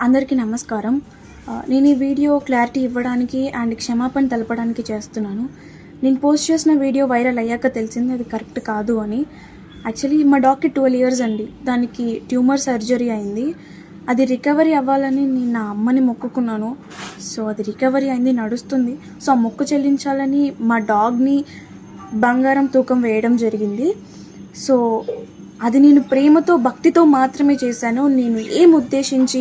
అందరికీ నమస్కారం. నేను ఈ వీడియో క్లారిటీ ఇవ్వడానికి అండ్ క్షమాపణ తెలపడానికి చేస్తున్నాను. నేను పోస్ట్ చేసిన వీడియో వైరల్ అయ్యాక తెలిసింది అది కరెక్ట్ కాదు అని. యాక్చువల్లీ మా డాగ్‌కి 12 ఇయర్స్ అండి. దానికి ట్యూమర్ సర్జరీ అయింది. అది రికవరీ అవ్వాలని నేను నా అమ్మని మొక్కుకున్నాను. సో అది రికవరీ అయింది, నడుస్తుంది. సో ఆ మొక్కు చెల్లించాలని మా డాగ్‌ని బంగారం తూకం వేయడం జరిగింది. సో అది నేను ప్రేమతో, భక్తితో మాత్రమే చేశాను. నేను ఏం ఉద్దేశించి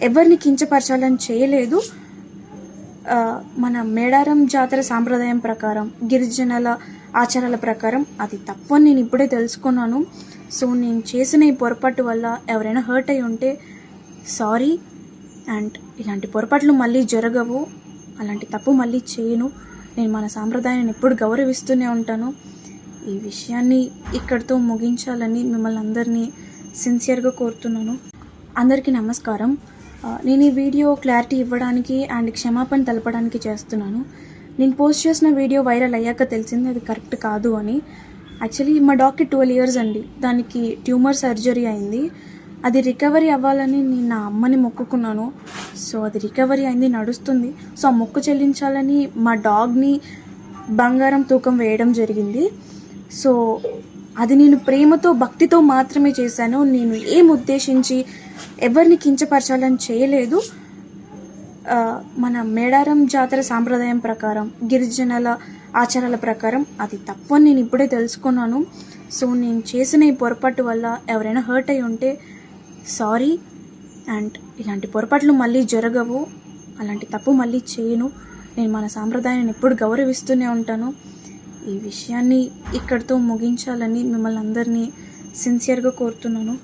ఎవరిని కించపరచాలని చేయలేదు. మన మేడారం జాతర సాంప్రదాయం ప్రకారం, గిరిజనుల ఆచారాల ప్రకారం అది తప్పు అని నేను ఇప్పుడే తెలుసుకున్నాను. సో నేను చేసిన ఈ పొరపాటు వల్ల ఎవరైనా హర్ట్ అయి ఉంటే సారీ. అండ్ ఇలాంటి పొరపాట్లు మళ్ళీ జరగవు. అలాంటి తప్పు మళ్ళీ చేయను. నేను మన సాంప్రదాయాన్ని ఎప్పుడు గౌరవిస్తూనే ఉంటాను. ఈ విషయాన్ని ఇక్కడితో ముగించాలని మిమ్మల్ని అందరినీ సిన్సియర్గా కోరుతున్నాను. అందరికీ నమస్కారం. నేను ఈ వీడియో క్లారిటీ ఇవ్వడానికి అండ్ క్షమాపణ తెలపడానికి చేస్తున్నాను. నేను పోస్ట్ చేసిన వీడియో వైరల్ అయ్యాక తెలిసింది అది కరెక్ట్ కాదు అని. యాక్చువల్లీ మా డాగ్‌కి 12 ఇయర్స్ అండి. దానికి ట్యూమర్ సర్జరీ అయింది. అది రికవరీ అవ్వాలని నేను నా అమ్మని మొక్కుకున్నాను. సో అది రికవరీ అయింది, నడుస్తుంది. సో ఆ మొక్కు చెల్లించాలని మా డాగ్‌ని బంగారం తూకం వేయడం జరిగింది. సో అది నేను ప్రేమతో, భక్తితో మాత్రమే చేశాను. నేను ఏం ఉద్దేశించి ఎవరిని కించపరచాలని చేయలేదు. మన మేడారం జాతర సాంప్రదాయం ప్రకారం, గిరిజనుల ఆచారాల ప్రకారం అది తప్పు అని నేను ఇప్పుడే తెలుసుకున్నాను. సో నేను చేసిన ఈ పొరపాటు వల్ల ఎవరైనా హర్ట్ అయి ఉంటే సారీ. అండ్ ఇలాంటి పొరపాట్లు మళ్ళీ జరగవు. అలాంటి తప్పు మళ్ళీ చేయను. నేను మన సాంప్రదాయాన్ని ఎప్పుడు గౌరవిస్తూనే ఉంటాను. ఈ విషయాన్ని ఇక్కడితో ముగించాలని మిమ్మల్ని అందరినీ సిన్సియర్గా కోరుతున్నాను.